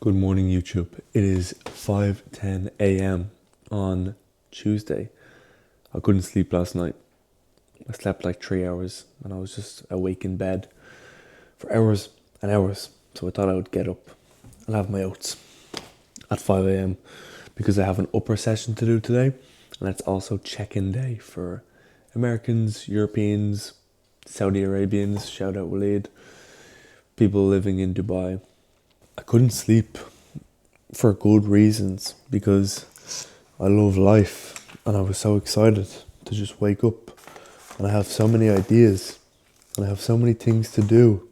Good morning, YouTube. It is 5:10 a.m. on Tuesday. I couldn't sleep last night. I slept like 3 hours and I was just awake in bed for hours and hours. So I thought I would get up and have my oats at 5 a.m. because I have an upper session to do today, and it's also check-in day for Americans, Europeans, Saudi Arabians, shout out Waleed, people living in Dubai. I couldn't sleep for good reasons because I love life and I was so excited to just wake up, and I have so many ideas and I have so many things to do.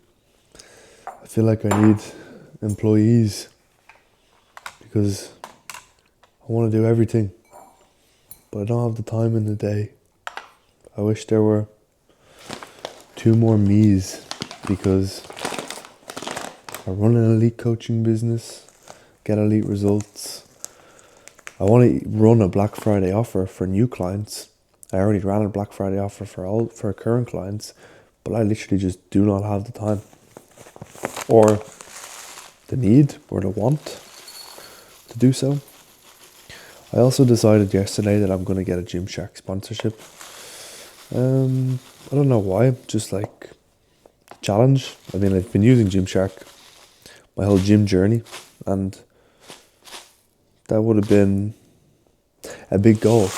I feel like I need employees because I want to do everything, but I don't have the time in the day. I wish there were 2 more me's because I run an elite coaching business, get elite results. I want to run a Black Friday offer for new clients. I already ran a Black Friday offer for current clients, but I literally just do not have the time or the need or the want to do so. I also decided yesterday that I'm going to get a Gymshark sponsorship. I don't know why, just like challenge. I mean, I've been using Gymshark my whole gym journey, and that would have been a big goal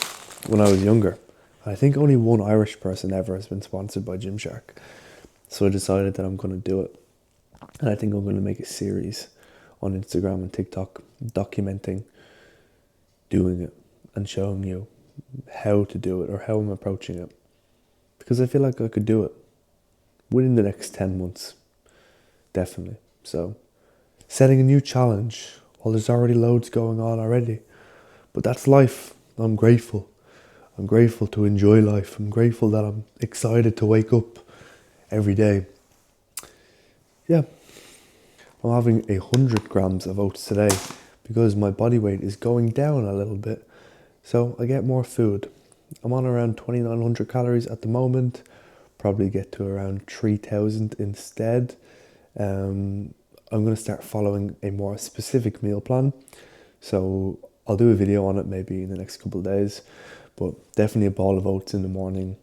when I was younger. I think only one Irish person ever has been sponsored by Gymshark. So I decided that I'm going to do it. And I think I'm going to make a series on Instagram and TikTok documenting doing it and showing you how to do it or how I'm approaching it. Because I feel like I could do it within the next 10 months. Definitely. So setting a new challenge. Well, there's already loads going on already. But that's life. I'm grateful. I'm grateful to enjoy life. I'm grateful that I'm excited to wake up every day. Yeah. I'm having 100 grams of oats today because my body weight is going down a little bit. So I get more food. I'm on around 2,900 calories at the moment. Probably get to around 3,000 instead. I'm going to start following a more specific meal plan. So I'll do a video on it maybe in the next couple of days. But definitely a bowl of oats in the morning.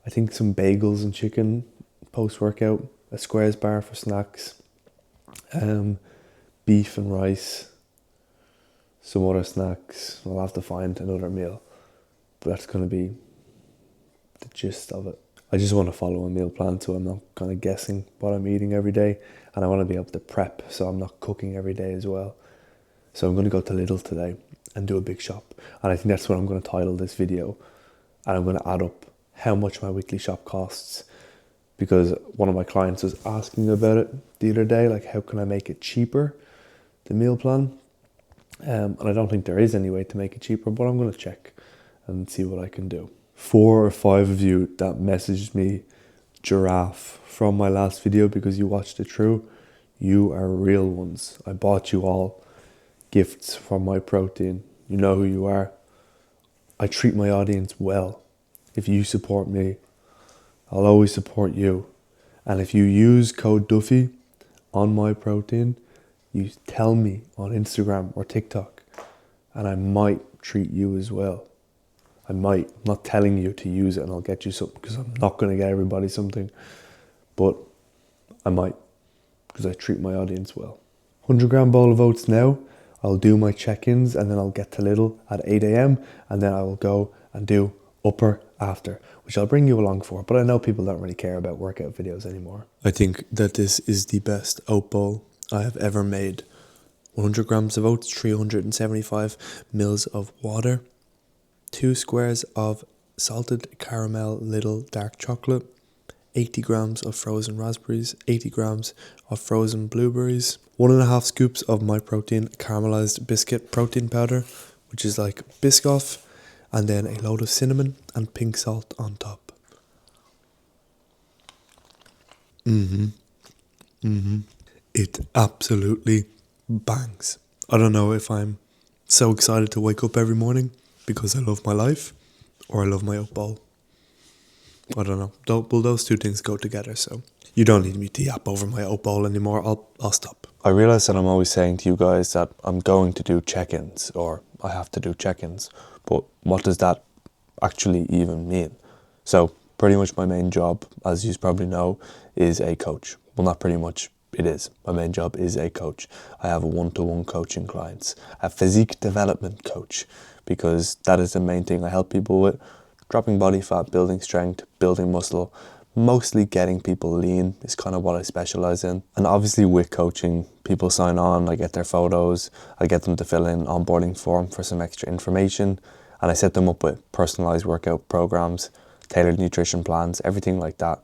I think some bagels and chicken post-workout. A squares bar for snacks. Beef and rice. Some other snacks. I'll have to find another meal. But that's going to be the gist of it. I just want to follow a meal plan so I'm not kind of guessing what I'm eating every day. And I want to be able to prep so I'm not cooking every day as well. So I'm going to go to Lidl today and do a big shop. And I think that's what I'm going to title this video. And I'm going to add up how much my weekly shop costs. Because one of my clients was asking about it the other day, like how can I make it cheaper, the meal plan? And I don't think there is any way to make it cheaper, but I'm going to check and see what I can do. 4 or 5 of you that messaged me giraffe from my last video because you watched it through, you are real ones. I bought you all gifts from MyProtein. You know who you are. I treat my audience well. If you support me, I'll always support you. And if you use code Duffy on MyProtein, you tell me on Instagram or TikTok, and I might treat you as well. I might. I'm not telling you to use it and I'll get you something because I'm not going to get everybody something. But I might because I treat my audience well. 100 gram bowl of oats now. I'll do my check-ins and then I'll get to Lidl at 8 a.m. and then I will go and do upper after, which I'll bring you along for. But I know people don't really care about workout videos anymore. I think that this is the best oat bowl I have ever made. 100 grams of oats, 375 mils of water, 2 squares of salted caramel little dark chocolate, 80 grams of frozen raspberries, 80 grams of frozen blueberries, 1.5 scoops of MyProtein caramelized biscuit protein powder, which is like Biscoff, and then a load of cinnamon and pink salt on top. It absolutely bangs. I don't know if I'm so excited to wake up every morning because I love my life or I love my oat bowl. I don't know. Will those two things go together? So you don't need me to yap over my oat bowl anymore. I'll stop. I realize that I'm always saying to you guys that I'm going to do check-ins, or I have to do check-ins, but what does that actually even mean? So pretty much my main job, as you probably know, is a coach. Well, not pretty much, it is. My main job is a coach. I have a one-to-one coaching clients, a physique development coach, because that is the main thing I help people with: dropping body fat, building strength, building muscle. Mostly getting people lean is kind of what I specialize in. And obviously with coaching, people sign on, I get their photos, I get them to fill in onboarding form for some extra information, and I set them up with personalized workout programs, tailored nutrition plans, everything like that.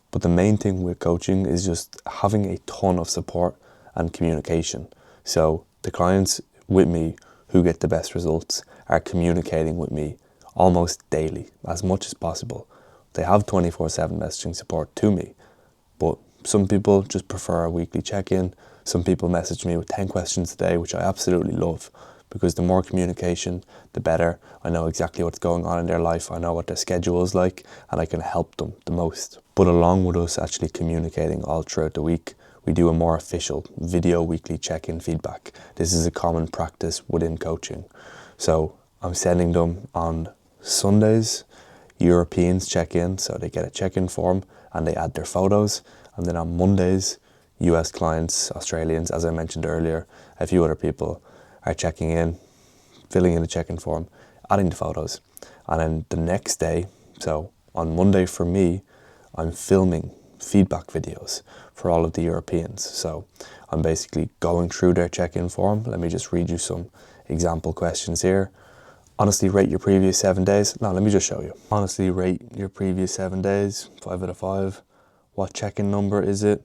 But the main thing with coaching is just having a ton of support and communication. So the clients with me who get the best results are communicating with me almost daily, as much as possible. They have 24/7 messaging support to me, but some people just prefer a weekly check-in. Some people message me with 10 questions a day, which I absolutely love, because the more communication, the better. I know exactly what's going on in their life. I know what their schedule is like, and I can help them the most. But along with us actually communicating all throughout the week, we do a more official video weekly check-in feedback. This is a common practice within coaching. So I'm sending them on Sundays. Europeans check in, so they get a check-in form and they add their photos. And then on Mondays, US clients, Australians, as I mentioned earlier, a few other people are checking in, filling in the check-in form, adding the photos. And then the next day, so on Monday for me, I'm filming feedback videos for all of the Europeans. So I'm basically going through their check-in form. Let me just read you some example questions here. Honestly rate your previous 7 days. No, let me just show you. Honestly rate your previous 7 days, 5 out of 5. What check-in number is it?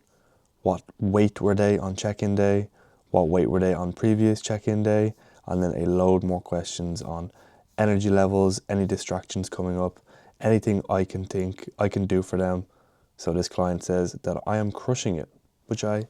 What weight were they on check-in day? What weight were they on previous check-in day? And then a load more questions on energy levels, any distractions coming up, anything I can think I can do for them. So this client says that I am crushing it, which I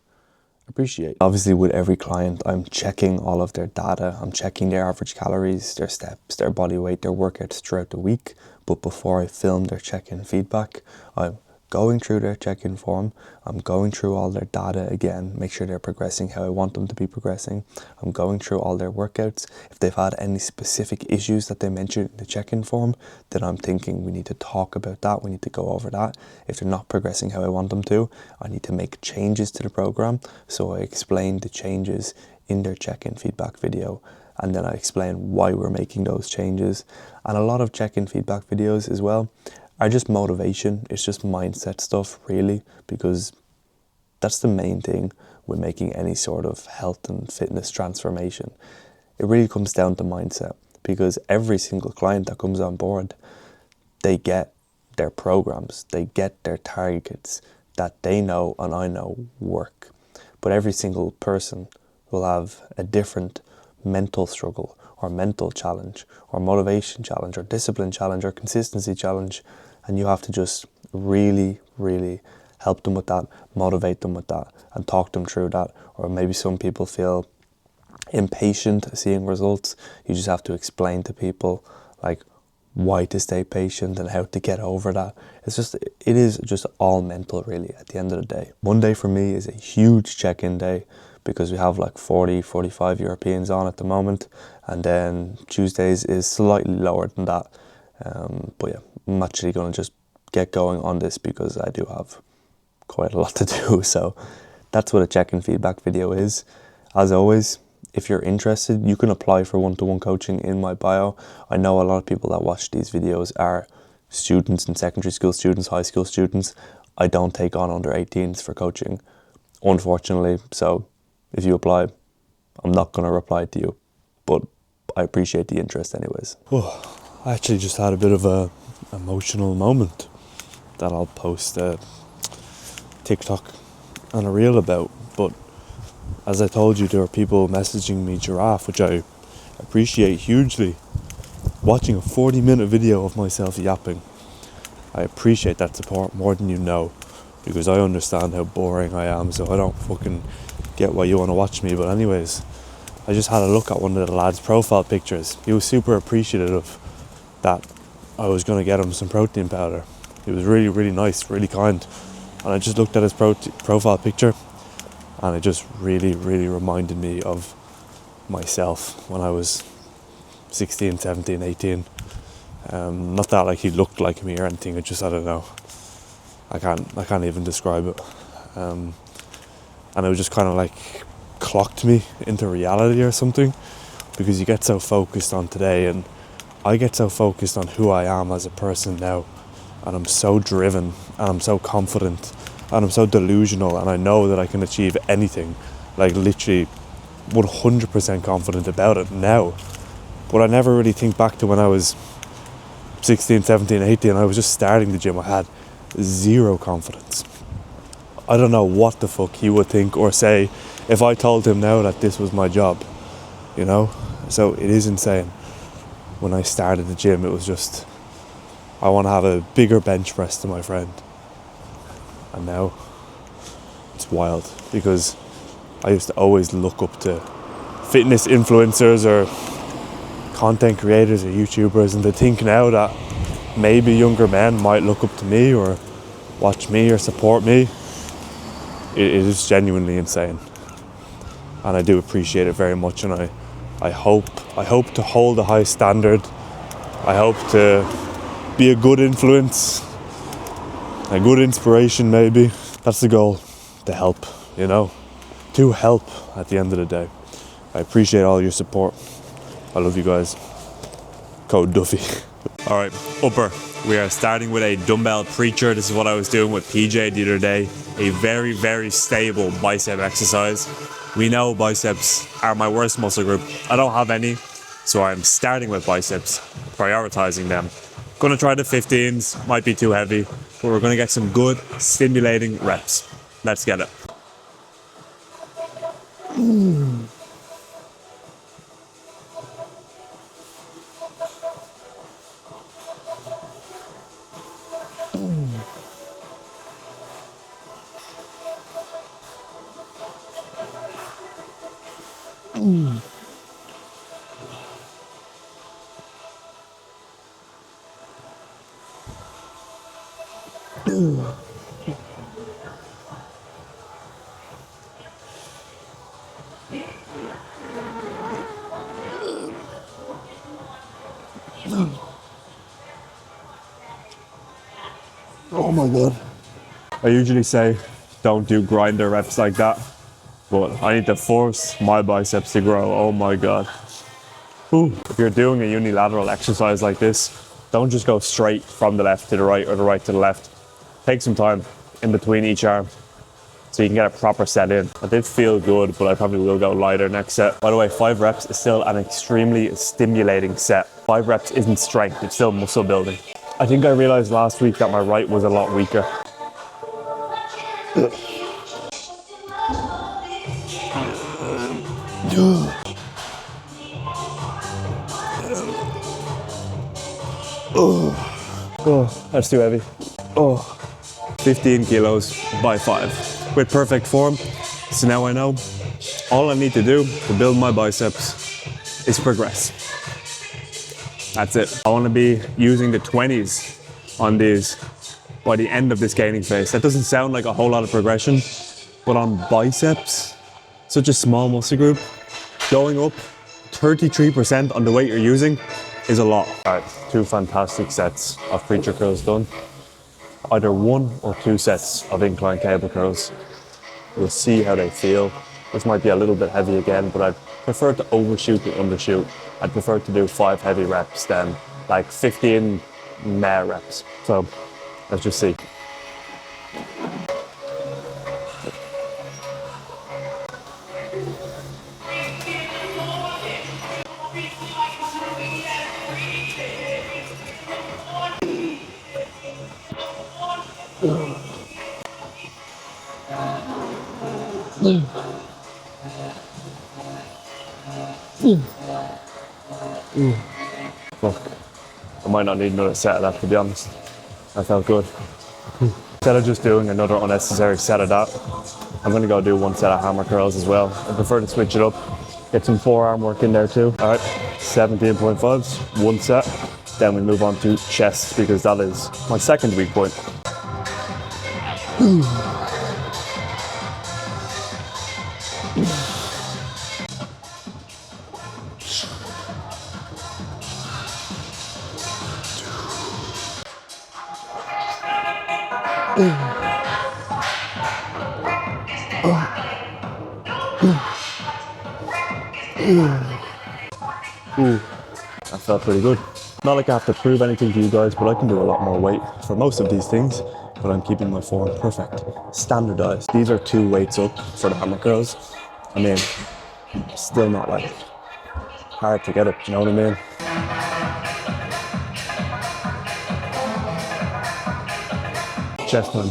appreciate. Obviously with every client, I'm checking all of their data. I'm checking their average calories, their steps, their body weight, their workouts throughout the week. But before I film their check-in feedback, I'm going through their check-in form. I'm going through all their data again, make sure they're progressing how I want them to be progressing. I'm going through all their workouts. If they've had any specific issues that they mentioned in the check-in form, then I'm thinking we need to talk about that. We need to go over that. If they're not progressing how I want them to, I need to make changes to the program. So I explain the changes in their check-in feedback video, and then I explain why we're making those changes. And a lot of check-in feedback videos as well are just motivation. It's just mindset stuff, really, because that's the main thing with making any sort of health and fitness transformation. It really comes down to mindset, because every single client that comes on board, they get their programs, they get their targets that they know and I know work. But every single person will have a different mental struggle or mental challenge or motivation challenge or discipline challenge or consistency challenge. And you have to just really, really help them with that, motivate them with that, and talk them through that. Or maybe some people feel impatient seeing results. You just have to explain to people like why to stay patient and how to get over that. It is just all mental, really, at the end of the day. Monday for me is a huge check-in day, because we have like 40, 45 Europeans on at the moment. And then Tuesdays is slightly lower than that. But yeah, I'm actually going to just get going on this because I do have quite a lot to do. So that's what a check-in feedback video is. As always, if you're interested, you can apply for one-to-one coaching in my bio. I know a lot of people that watch these videos are students and secondary school students, high school students. I don't take on under 18s for coaching, unfortunately. So if you apply, I'm not going to reply to you, but I appreciate the interest anyways. Oh, I actually just had a bit of a emotional moment that I'll post a TikTok and a reel about. But as I told you, there are people messaging me giraffe, which I appreciate hugely. Watching a 40-minute video of myself yapping, I appreciate that support more than you know, because I understand how boring I am, so I don't fucking get why you want to watch me. But anyways, I just had a look at one of the lad's profile pictures. He was super appreciative that I was going to get him some protein powder. He was really, really nice, really kind. And I just looked at his profile picture And it just really, really reminded me of myself when I was 16, 17, 18. Not that like he looked like me or anything, it just, I don't know. I can't even describe it. And it was just kind of like clocked me into reality or something, because you get so focused on today, and I get so focused on who I am as a person now, and I'm so driven and I'm so confident and I'm so delusional, and I know that I can achieve anything, like literally 100% confident about it now. But I never really think back to when I was 16, 17, 18, I was just starting the gym. I had zero confidence. I don't know what the fuck he would think or say if I told him now that this was my job, you know? So it is insane. When I started the gym, it was just, I want to have a bigger bench press than my friend. And now it's wild, because I used to always look up to fitness influencers or content creators or YouTubers, and to think now that maybe younger men might look up to me or watch me or support me, it is genuinely insane. And I do appreciate it very much, and I hope to hold a high standard. I hope to be a good influence, a good inspiration maybe. That's the goal, to help, you know, to help at the end of the day. I appreciate all your support. I love you guys. Code Duffy. All right, upper. We are starting with a dumbbell preacher. This is what I was doing with PJ the other day. A very, very stable bicep exercise. We know biceps are my worst muscle group. I don't have any, so I'm starting with biceps, prioritizing them. Gonna try the 15s, might be too heavy, but we're gonna get some good stimulating reps. Let's get it. Oh my god. I usually say don't do grinder reps like that, but I need to force my biceps to grow. Oh my god. Ooh. If you're doing a unilateral exercise like this, don't just go straight from the left to the right or the right to the left. Take some time in between each arm so you can get a proper set in. I did feel good, but I probably will go lighter next set. By the way, 5 reps is still an extremely stimulating set. 5 reps isn't strength, it's still muscle building. I think I realized last week that my right was a lot weaker. Oh, that's too heavy. Oh, 15 kilos by 5 with perfect form. So now I know all I need to do to build my biceps is progress. That's it. I want to be using the 20s on these by the end of this gaining phase. That doesn't sound like a whole lot of progression, but on biceps, such a small muscle group, going up 33% on the weight you're using is a lot. All right, 2 fantastic sets of preacher curls done. Either 1 or 2 sets of incline cable curls. We'll see how they feel. This might be a little bit heavy again, but I'd prefer to overshoot than undershoot. I'd prefer to do 5 heavy reps than like 15 meh reps. So let's just see. Fuck. I might not need another set of that, to be honest. That felt good. Instead of just doing another unnecessary set of that, I'm gonna go do 1 set of hammer curls as well. I prefer to switch it up, get some forearm work in there too. All right, 17.5s, 1 set. Then we move on to chest, because that is my second weak point. Ooh, that felt pretty good. Not like I have to prove anything to you guys, but I can do a lot more weight for most of these things, but I'm keeping my form perfect. Standardized. These are 2 weights up for the hammer curls. I mean, still not like hard to get it, you know what I mean? Chest time.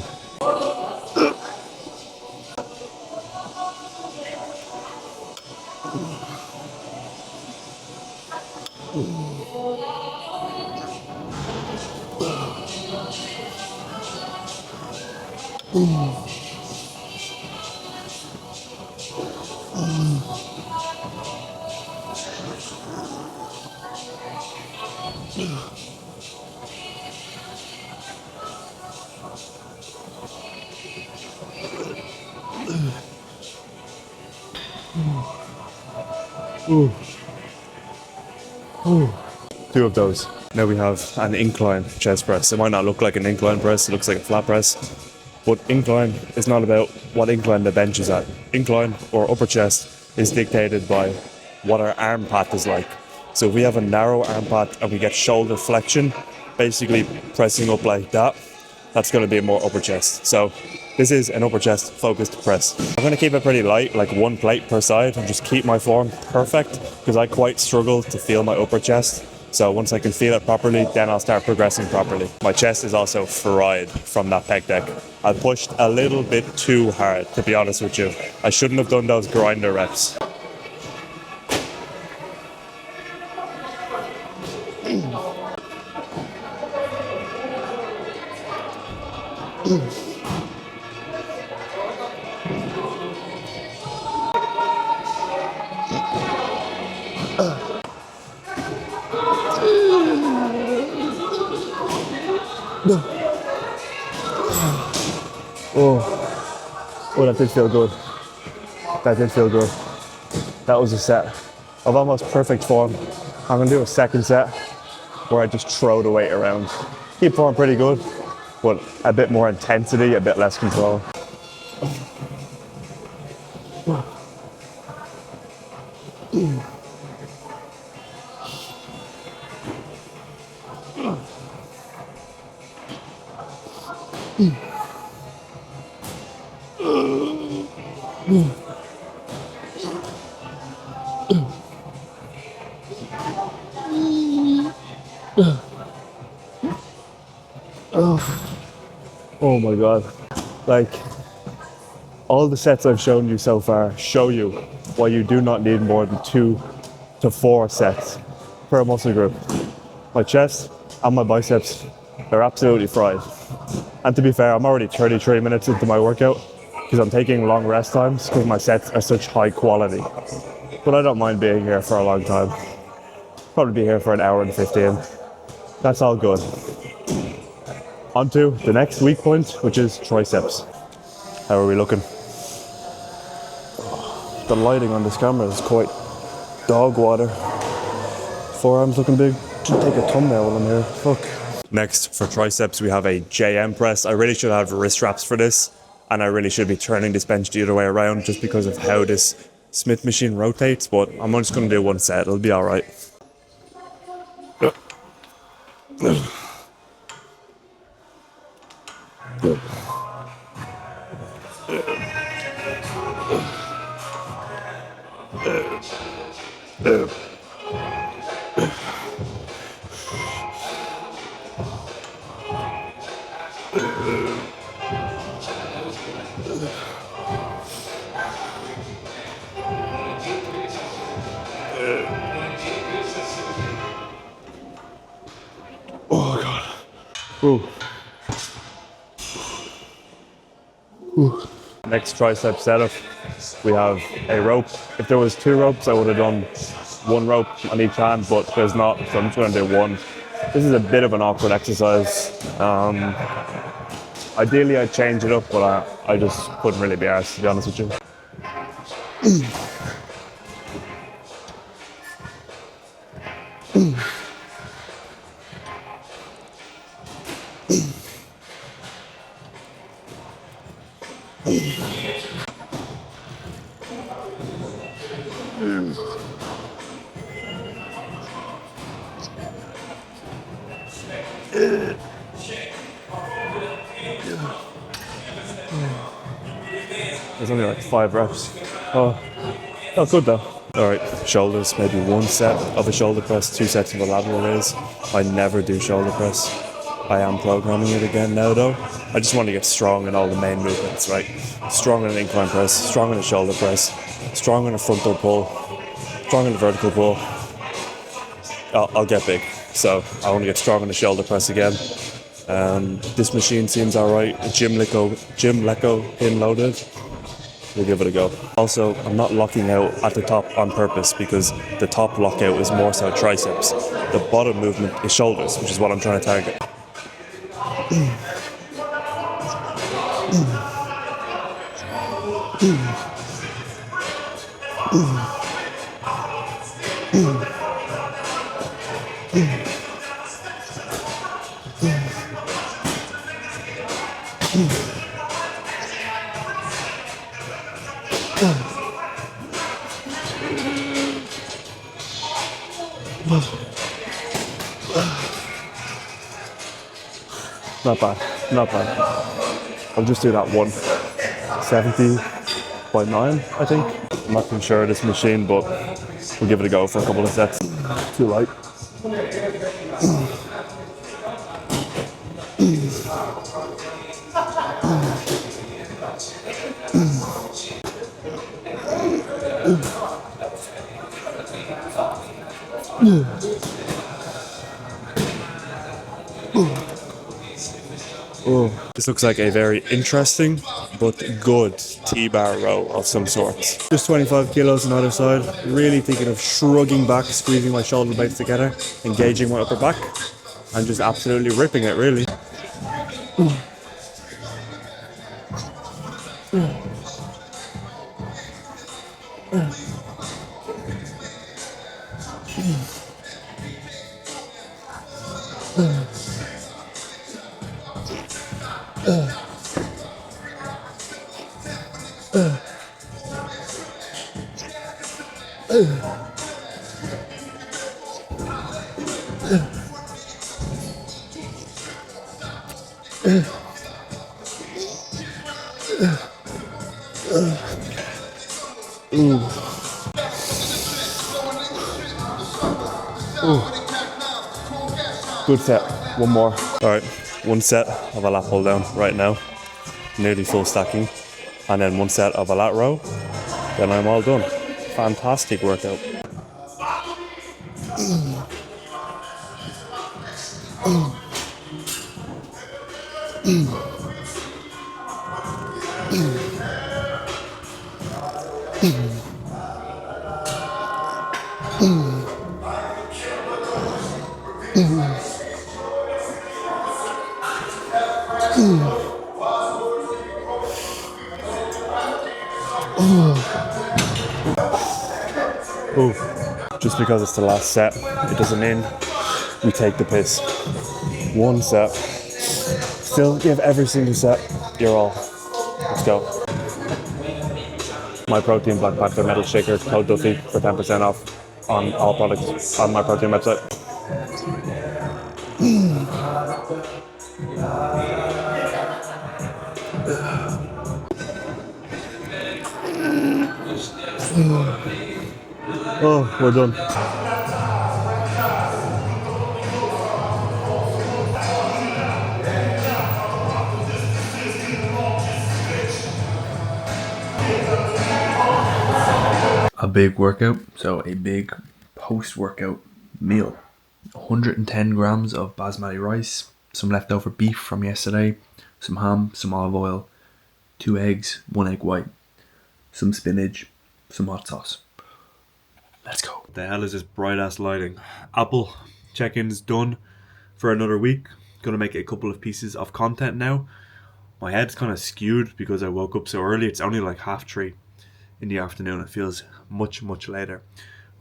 Ooh. Ooh. 2 of those. Now we have an incline chest press. It might not look like an incline press, it looks like a flat press. But incline is not about what incline the bench is at. Incline or upper chest is dictated by what our arm path is like. So if we have a narrow arm path and we get shoulder flexion, basically pressing up like that, that's going to be a more upper chest. So this is an upper chest focused press. I'm going to keep it pretty light, like 1 plate per side, and just keep my form perfect because I quite struggle to feel my upper chest. So once I can feel it properly, then I'll start progressing properly. My chest is also fried from that pec deck. I pushed a little bit too hard, to be honest with you. I shouldn't have done those grinder reps. Oh, that did feel good. That did feel good. That was a set of almost perfect form. I'm gonna do a second set where I just throw the weight around. Keep form pretty good, but a bit more intensity, a bit less control. Oh my God. Like, all the sets I've shown you so far show you why you do not need more than 2 to 4 sets per muscle group. My chest and my biceps, they're absolutely fried. And to be fair, I'm already 33 minutes into my workout because I'm taking long rest times because my sets are such high quality. But I don't mind being here for a long time. Probably be here for an hour and 15. That's all good. On to the next weak point, which is triceps. How are we looking? The lighting on this camera is quite dog water. Forearms looking big. Should take a thumbnail while I'm here. Fuck. Next, for triceps, we have a JM press. I really should have wrist straps for this, and I really should be turning this bench the other way around just because of how this Smith machine rotates, but I'm just going to do 1 set. It'll be all right. Oh God. Ooh. Ooh. Next tricep setup, we have a rope. If there was 2 ropes, I would have done 1 rope on each hand, but there's not, so I'm just going to do 1. This is a bit of an awkward exercise. Ideally, I'd change it up, but I just couldn't really be arsed, to be honest with you. There's only like 5 reps. Oh, that's good though. Alright, shoulders, maybe 1 set of a shoulder press, 2 sets of a lateral raise. I never do shoulder press. I am programming it again now though. I just want to get strong in all the main movements, right? Strong in an incline press, strong in a shoulder press, strong in a frontal pull, strong in a vertical pull. I'll get big. So I want to get strong in the shoulder press again. This machine seems alright. Gym Leco pin loaded. We'll give it a go. Also, I'm not locking out at the top on purpose because the top lockout is more so triceps. The bottom movement is shoulders, which is what I'm trying to target. Not bad, not bad. I'll just do that one. 70.9, I think. I'm not too sure of this machine, but we'll give it a go for a couple of sets. Too light. This looks like a very interesting but good T-bar row of some sorts. Just 25 kilos on either side. Really thinking of shrugging back, squeezing my shoulder blades together, engaging my upper back, and just absolutely ripping it, really. Good set. One more. Alright, 1 set of a lat pull down right now. Nearly full stacking. And then 1 set of a lat row. Then I'm all done. Fantastic workout. Ooh. Just because it's the last set, it doesn't mean we take the piss. 1 set. Still give every single set your all. Let's go. MyProtein Black Panther Metal Shaker, code Duffy for 10% off on all products on MyProtein website. Oh, we're done. A big workout, so a big post-workout meal. 110 grams of basmati rice, some leftover beef from yesterday, some ham, some olive oil, 2 eggs, 1 egg white, some spinach, some hot sauce. Let's go. What the hell is this bright ass lighting? Apple check-ins done for another week. Gonna make a couple of pieces of content now. My head's kind of skewed because I woke up so early. It's only like 3:30 in the afternoon. It feels much later.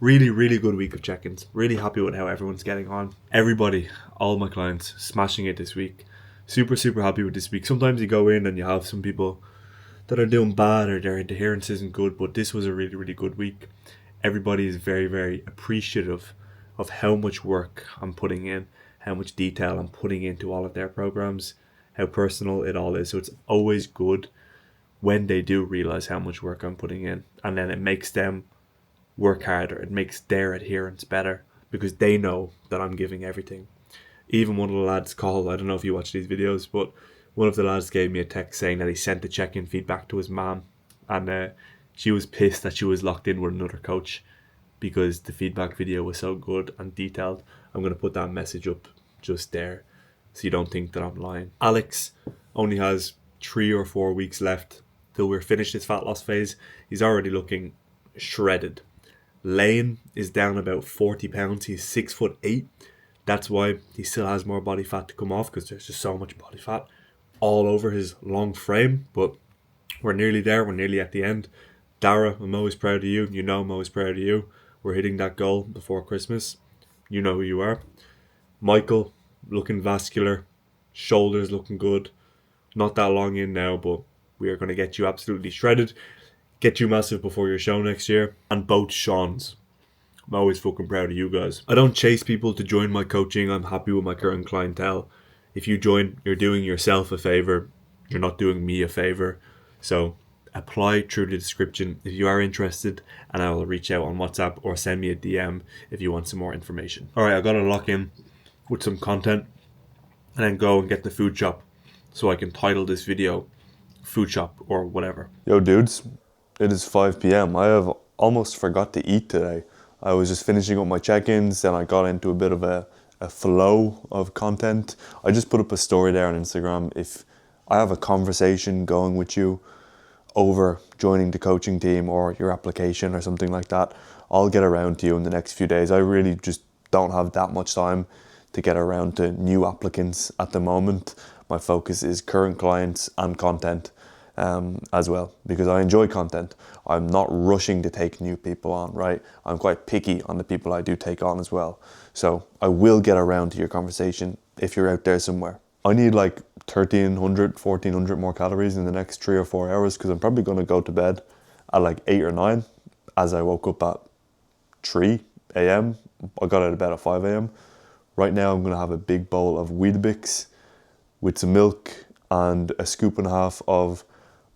Really good week of check-ins. Really happy with how everyone's getting on. Everybody, all my clients, smashing it this week. Super happy with this week. Sometimes you go in and you have some people that are doing bad or their adherence isn't good, but this was a really good week. everybody is very, very appreciative of how much work I'm putting in, how much detail I'm putting into all of their programs, how personal it all is. So it's always good when they do realize how much work I'm putting in, and then it makes them work harder. It makes their adherence better because they know that I'm giving everything. Even one of the lads called, I don't know if you watch these videos, but one of the lads gave me a text saying that he sent the check-in feedback to his mom, and she was pissed that she was locked in with another coach because the feedback video was so good and detailed. I'm going to put that message up just there so you don't think that I'm lying. Alex only has 3 or 4 weeks left till we're finished his fat loss phase. He's already looking shredded. Lane is down about 40 pounds. He's 6'8". That's why he still has more body fat to come off, because there's just so much body fat all over his long frame. But we're nearly there. We're nearly at the end. Dara, I'm always proud of you. You know I'm always proud of you. We're hitting that goal before Christmas. You know who you are. Michael, looking vascular. Shoulders looking good. Not that long in now, but we are going to get you absolutely shredded. Get you massive before your show next year. And both Sean's. I'm always fucking proud of you guys. I don't chase people to join my coaching. I'm happy with my current clientele. If you join, you're doing yourself a favor. You're not doing me a favor. So apply through the description if you are interested, and I will reach out on WhatsApp or send me a DM if you want some more information. Alright, I gotta lock in with some content and then go and get the food shop so I can title this video Food Shop or whatever. Yo dudes, it is 5 p.m. I have almost forgot to eat today. I was just finishing up my check-ins, then I got into a bit of a flow of content. I just put up a story there on Instagram. If I have a conversation going with you over joining the coaching team or your application or something like that, I'll get around to you in the next few days. I really just don't have that much time to get around to new applicants at the moment. My focus is current clients and content as well, because I enjoy content. I'm not rushing to take new people on, right? I'm quite picky on the people I do take on as well. So I will get around to your conversation if you're out there somewhere. I need like 1,300, 1,400 more calories in the next 3 or 4 hours, because I'm probably going to go to bed at like 8 or 9 as I woke up at 3 a.m. I got out of bed at 5 a.m. Right now I'm going to have a big bowl of Weetabix with some milk and a scoop and a half of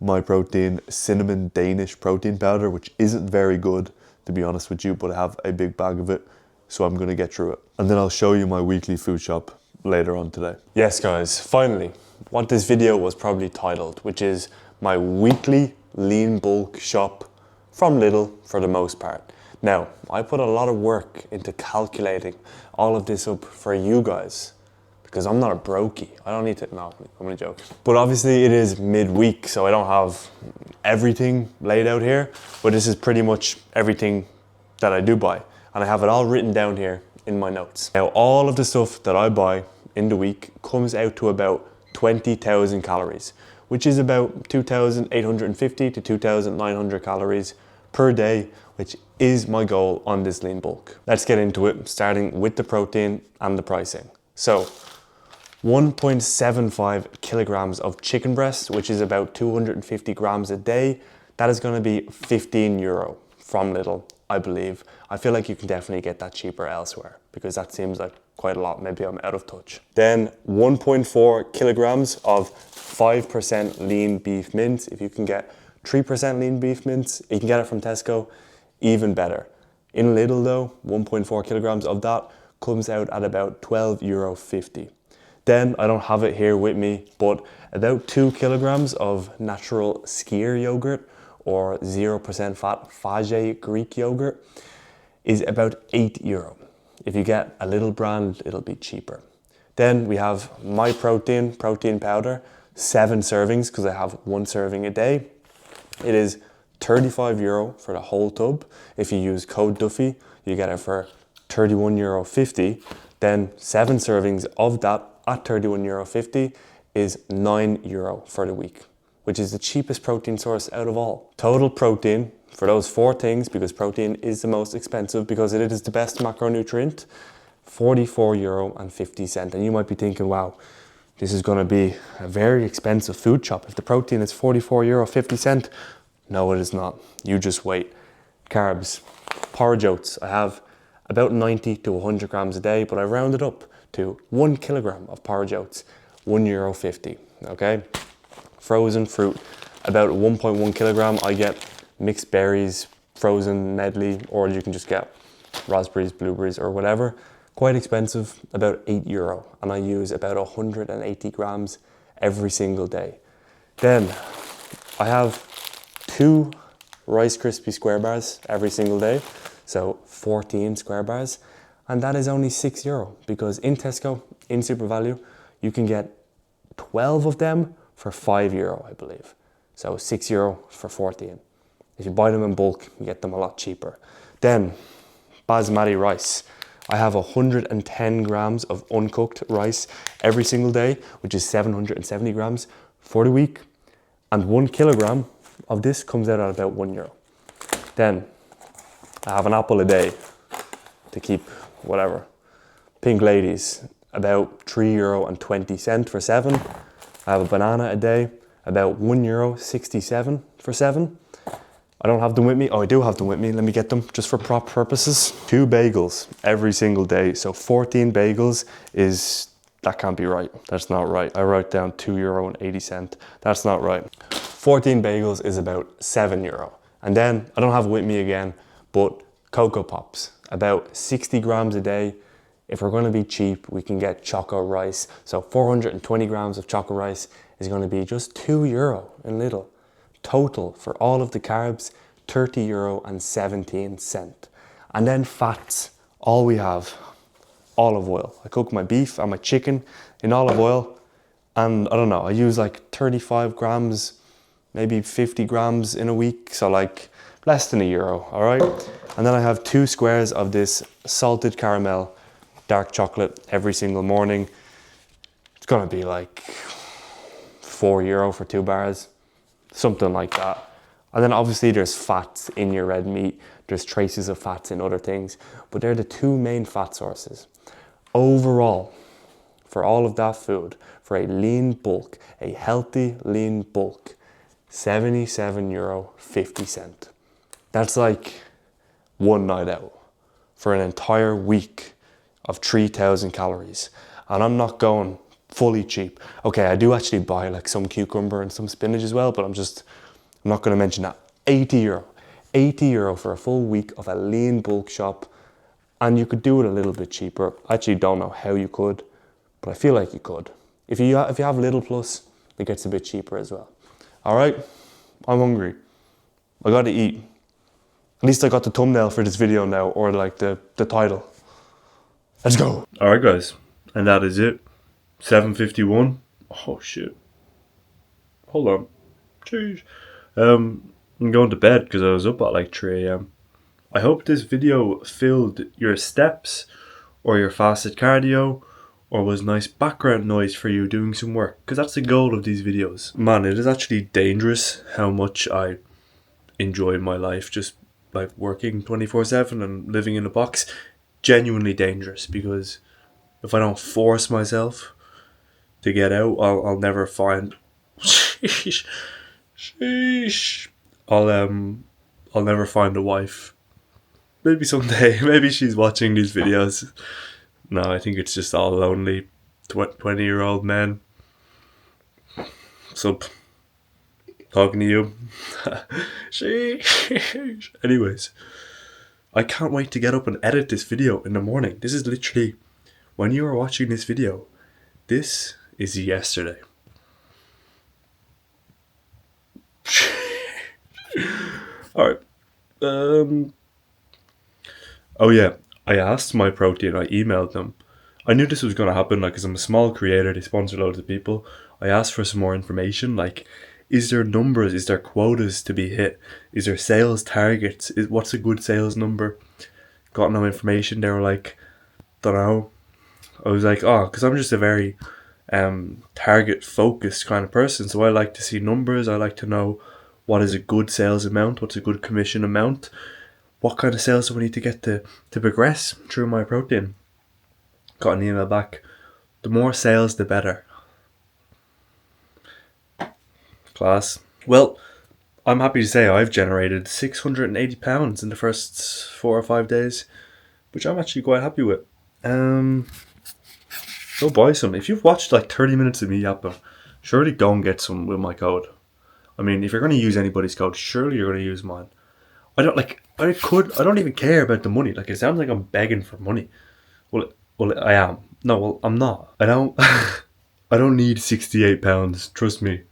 MyProtein cinnamon Danish protein powder, which isn't very good to be honest with you, but I have a big bag of it, so I'm going to get through it. And then I'll show you my weekly food shop later on today. Yes guys, finally, what this video was probably titled, which is my weekly lean bulk shop from Lidl for the most part. Now, I put a lot of work into calculating all of this up for you guys, because I'm not a brokey. I don't need to, no, I'm gonna joke. But obviously it is midweek, so I don't have everything laid out here, but this is pretty much everything that I do buy. And I have it all written down here in my notes. Now, all of the stuff that I buy in the week comes out to about 20,000 calories, which is about 2,850 to 2,900 calories per day, which is my goal on this lean bulk. Let's get into it, starting with the protein and the pricing. So, 1.75 kilograms of chicken breast, which is about 250 grams a day. That is gonna be €15 from Lidl, I believe. I feel like you can definitely get that cheaper elsewhere, because that seems like quite a lot. Maybe I'm out of touch. Then 1.4 kilograms of 5% lean beef mince. If you can get 3% lean beef mince, you can get it from Tesco, even better. In Lidl though, 1.4 kilograms of that comes out at about €12.50. Then, I don't have it here with me, but about 2 kilograms of natural skyr yogurt or 0% fat Fage Greek yogurt is about €8. If you get a little brand, it'll be cheaper. Then we have MyProtein protein powder, 7 servings, because I have 1 serving a day. It is €35 for the whole tub. If you use code Duffy, you get it for €31.50. Then 7 servings of that at €31.50 is €9 for the week, which is the cheapest protein source out of all. Total protein for those 4 things, because protein is the most expensive because it is the best macronutrient, €44.50. And you might be thinking, wow, this is gonna be a very expensive food shop if the protein is €44.50. No, it is not. You just wait. Carbs, porridge oats. I have about 90 to 100 grams a day, but I round it up to 1 kilogram of porridge oats, €1.50, okay? Frozen fruit, about 1.1 kilogram. I get mixed berries, frozen medley, or you can just get raspberries, blueberries, or whatever. Quite expensive, about €8, and I use about 180 grams every single day. Then I have 2 Rice Krispie square bars every single day, so 14 square bars, and that is only €6 because in Tesco, in Super Value, you can get 12 of them for €5, I believe. So €6 for 14. If you buy them in bulk, you get them a lot cheaper. Then basmati rice. I have 110 grams of uncooked rice every single day, which is 770 grams for the week. And 1 kilogram of this comes out at about €1. Then I have an apple a day to keep whatever. Pink ladies, about €3.20 for 7. I have a banana a day, about €1.67 for 7. I don't have them with me. Oh, I do have them with me. Let me get them just for prop purposes. 2 bagels every single day. So 14 bagels that can't be right. That's not right. I wrote down €2.80. That's not right. 14 bagels is about €7. And then I don't have it with me again, but Cocoa Pops, about 60 grams a day. If we're going to be cheap, we can get Choco Rice. So 420 grams of Choco Rice is going to be just €2 in Lidl. Total for all of the carbs, €30.17. And then fats, all we have, olive oil. I cook my beef and my chicken in olive oil, and I don't know, I use like 35 grams, maybe 50 grams in a week, so like less than €1, all right? And then I have 2 squares of this salted caramel dark chocolate every single morning. It's gonna be like €4 for 2 bars. Something like that. And then obviously there's fats in your red meat. There's traces of fats in other things, but they're the 2 main fat sources. Overall, for all of that food, for a lean bulk, a healthy lean bulk, €77.50. That's like one night out for an entire week of 3,000 calories. And I'm not going fully cheap. Okay, I do actually buy like some cucumber and some spinach as well, but I'm not going to mention that. €80. €80 for a full week of a lean bulk shop. And you could do it a little bit cheaper. I actually don't know how you could, but I feel like you could. If you have Lidl Plus, it gets a bit cheaper as well. All right, I'm hungry. I got to eat. At least I got the thumbnail for this video now, or like the title. Let's go. All right, guys, and that is it. 7:51. Oh shit. Hold on. Jeez. I'm going to bed because I was up at like 3 a.m. I hope this video filled your steps or your fasted cardio or was nice background noise for you doing some work, because that's the goal of these videos. Man, it is actually dangerous how much I enjoy my life just like working 24/7 and living in a box. Genuinely dangerous, because if I don't force myself to get out, I'll never find sheesh. I'll never find a wife. Maybe someday. Maybe she's watching these videos. No, I think it's just all lonely 20-year-old men. Sup, talking to you. Sheesh. Anyways, I can't wait to get up and edit this video in the morning. This is literally, when you are watching this video, this is yesterday. Alright. Oh yeah, I asked MyProtein, I emailed them. I knew this was going to happen, like, because I'm a small creator, they sponsor loads of people. I asked for some more information, like, is there numbers, is there quotas to be hit? Is there sales targets? What's a good sales number? Got no information. They were like, don't know. I was like, oh, because I'm just a very target focused kind of person, so I like to see numbers. I like to know what is a good sales amount, what's a good commission amount, what kind of sales do we need to get to progress through MyProtein. Got an email back, the more sales the better. Class. Well, I'm happy to say I've generated £680 in the first 4 or 5 days, which I'm actually quite happy with. Go buy some. If you've watched like 30 minutes of me yapping, surely go and get some with my code. I mean, if you're going to use anybody's code, surely you're going to use mine. I don't even care about the money. Like, it sounds like I'm begging for money. Well, I am. No, well, I'm not. I don't, I don't need £68. Trust me.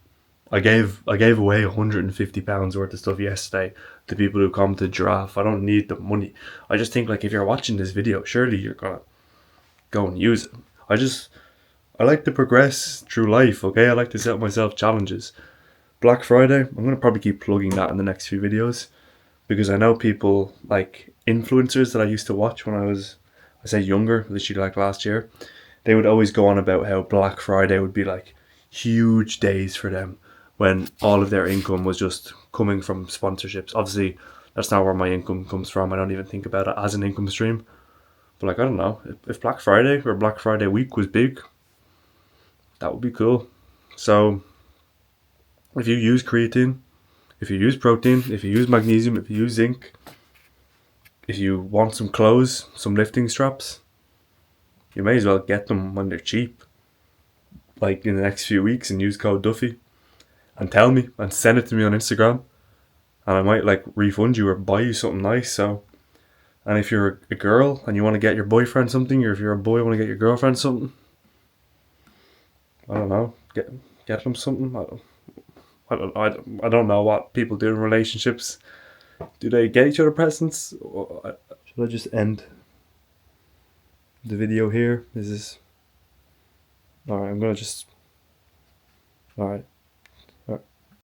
I gave away £150 worth of stuff yesterday to people who come to giraffe. I don't need the money. I just think, like, if you're watching this video, surely you're gonna go and use it. I like to progress through life, okay? I like to set myself challenges. Black Friday, I'm going to probably keep plugging that in the next few videos, because I know people, like influencers that I used to watch when I say younger, literally like last year, they would always go on about how Black Friday would be like huge days for them when all of their income was just coming from sponsorships. Obviously, that's not where my income comes from. I don't even think about it as an income stream. But like, I don't know, if Black Friday or Black Friday week was big, that would be cool. So if you use creatine, if you use protein, if you use magnesium, if you use zinc, if you want some clothes, some lifting straps, you may as well get them when they're cheap, like in the next few weeks, and use code Duffy and tell me and send it to me on Instagram, and I might like refund you or buy you something nice. So, and if you're a girl and you want to get your boyfriend something, or if you're a boy and want to get your girlfriend something, I don't know, get them something. I don't know what people do in relationships. Do they get each other presents? Should I just end the video here? Is this... Alright, I'm gonna just... Alright.